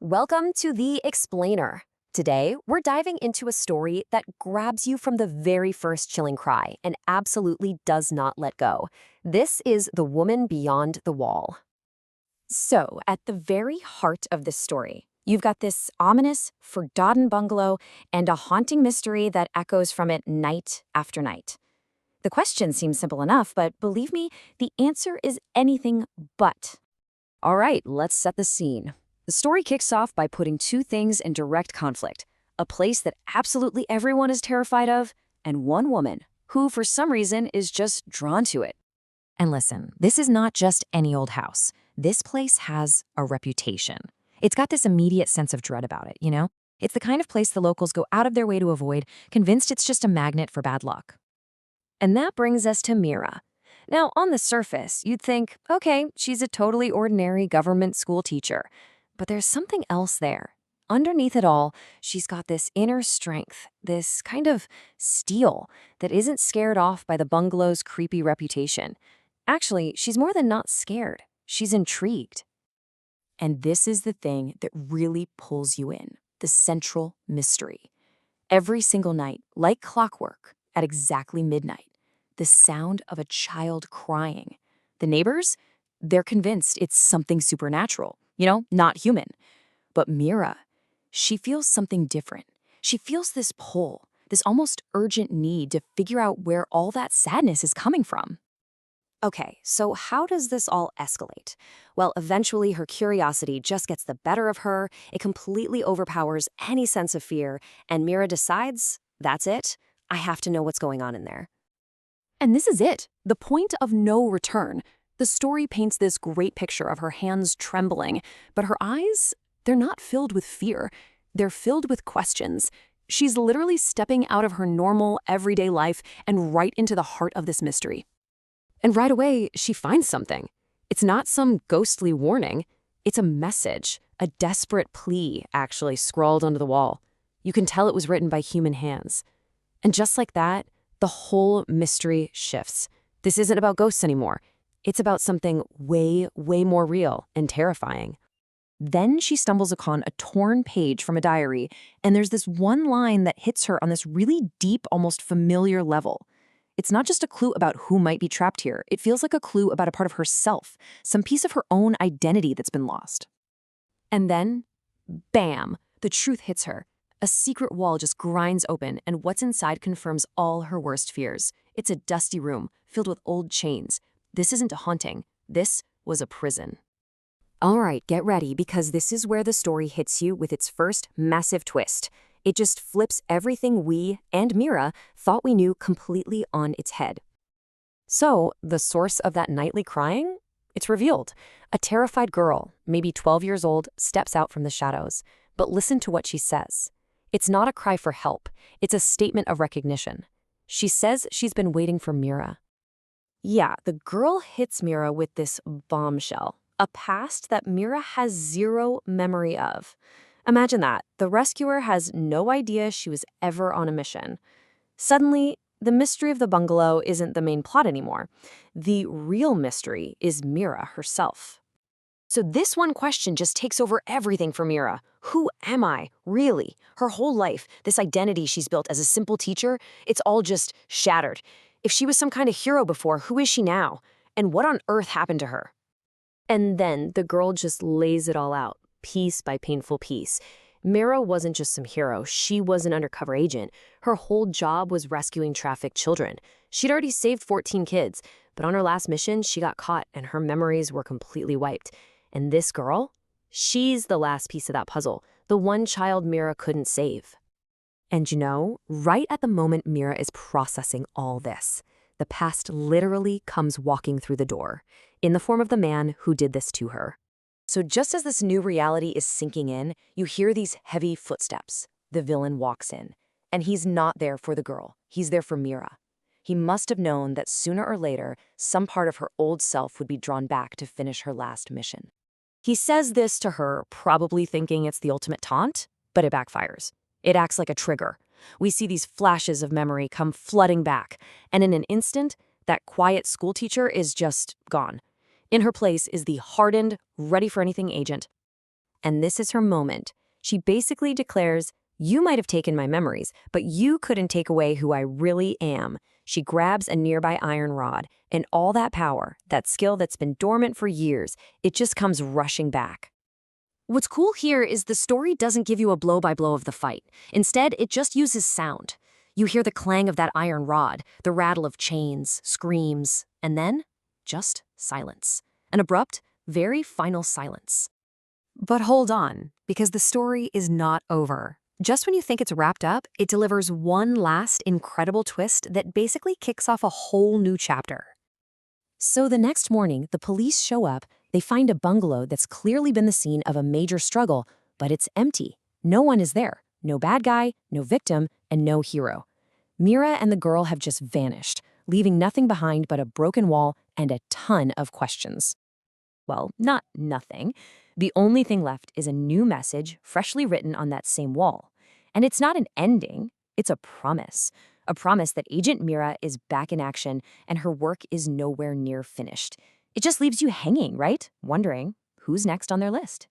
Welcome to The Explainer. Today, we're diving into a story that grabs you from the very first chilling cry and absolutely does not let go. This is The Woman Beyond the Wall. So, at the very heart of this story, you've got this ominous, forgotten bungalow and a haunting mystery that echoes from it night after night. The question seems simple enough, but believe me, the answer is anything but. All right, let's set the scene. The story kicks off by putting two things in direct conflict: a place that absolutely everyone is terrified of, and one woman who, for some reason, is just drawn to it. And listen, this is not just any old house. This place has a reputation. It's got this immediate sense of dread about it, you know? It's the kind of place the locals go out of their way to avoid, convinced it's just a magnet for bad luck. And that brings us to Mira. Now, on the surface, you'd think, okay, she's a totally ordinary government school teacher. But there's something else there. Underneath it all, she's got this inner strength, this kind of steel that isn't scared off by the bungalow's creepy reputation. Actually, she's more than not scared. She's intrigued. And this is the thing that really pulls you in, the central mystery. Every single night, like clockwork, at exactly midnight, the sound of a child crying. The neighbors, they're convinced it's something supernatural. Not human. But Mira, she feels something different. She feels this pull, this almost urgent need to figure out where all that sadness is coming from. Okay, so how does this all escalate? Well, eventually her curiosity just gets the better of her, it completely overpowers any sense of fear, and Mira decides, that's it, I have to know what's going on in there. And this is it, the point of no return. The story paints this great picture of her hands trembling, but her eyes, they're not filled with fear. They're filled with questions. She's literally stepping out of her normal, everyday life and right into the heart of this mystery. And right away, she finds something. It's not some ghostly warning. It's a message, a desperate plea, actually, scrawled onto the wall. You can tell it was written by human hands. And just like that, the whole mystery shifts. This isn't about ghosts anymore. It's about something way, way more real and terrifying. Then she stumbles upon a torn page from a diary, and there's this one line that hits her on this really deep, almost familiar level. It's not just a clue about who might be trapped here. It feels like a clue about a part of herself, some piece of her own identity that's been lost. And then, bam, the truth hits her. A secret wall just grinds open, and what's inside confirms all her worst fears. It's a dusty room filled with old chains. This isn't a haunting. This was a prison. All right, get ready, because this is where the story hits you with its first massive twist. It just flips everything we, and Mira, thought we knew completely on its head. So, the source of that nightly crying? It's revealed. A terrified girl, maybe 12 years old, steps out from the shadows. But listen to what she says. It's not a cry for help. It's a statement of recognition. She says she's been waiting for Mira. Yeah, the girl hits Mira with this bombshell, a past that Mira has zero memory of. Imagine that. The rescuer has no idea she was ever on a mission. Suddenly, the mystery of the bungalow isn't the main plot anymore. The real mystery is Mira herself. So this one question just takes over everything for Mira. Who am I, really? Her whole life, this identity she's built as a simple teacher, it's all just shattered. If she was some kind of hero before, who is she now? And what on earth happened to her? And then the girl just lays it all out, piece by painful piece. Mira wasn't just some hero, she was an undercover agent. Her whole job was rescuing trafficked children. She'd already saved 14 kids, but on her last mission, she got caught and her memories were completely wiped. And this girl? She's the last piece of that puzzle, the one child Mira couldn't save. And right at the moment Mira is processing all this, the past literally comes walking through the door, in the form of the man who did this to her. So just as this new reality is sinking in, you hear these heavy footsteps. The villain walks in, and he's not there for the girl. He's there for Mira. He must have known that sooner or later, some part of her old self would be drawn back to finish her last mission. He says this to her, probably thinking it's the ultimate taunt, but it backfires. It acts like a trigger. We see these flashes of memory come flooding back, and in an instant, that quiet schoolteacher is just gone. In her place is the hardened, ready-for-anything agent. And this is her moment. She basically declares, "You might have taken my memories, but you couldn't take away who I really am." She grabs a nearby iron rod, and all that power, that skill that's been dormant for years, it just comes rushing back. What's cool here is the story doesn't give you a blow-by-blow of the fight. Instead, it just uses sound. You hear the clang of that iron rod, the rattle of chains, screams, and then just silence. An abrupt, very final silence. But hold on, because the story is not over. Just when you think it's wrapped up, it delivers one last incredible twist that basically kicks off a whole new chapter. So the next morning, the police show up. They find a bungalow that's clearly been the scene of a major struggle, but it's empty. No one is there. No bad guy, no victim, and no hero. Mira and the girl have just vanished, leaving nothing behind but a broken wall and a ton of questions. Well, not nothing. The only thing left is a new message freshly written on that same wall. And it's not an ending, it's a promise. A promise that Agent Mira is back in action and her work is nowhere near finished. It just leaves you hanging, right? Wondering who's next on their list.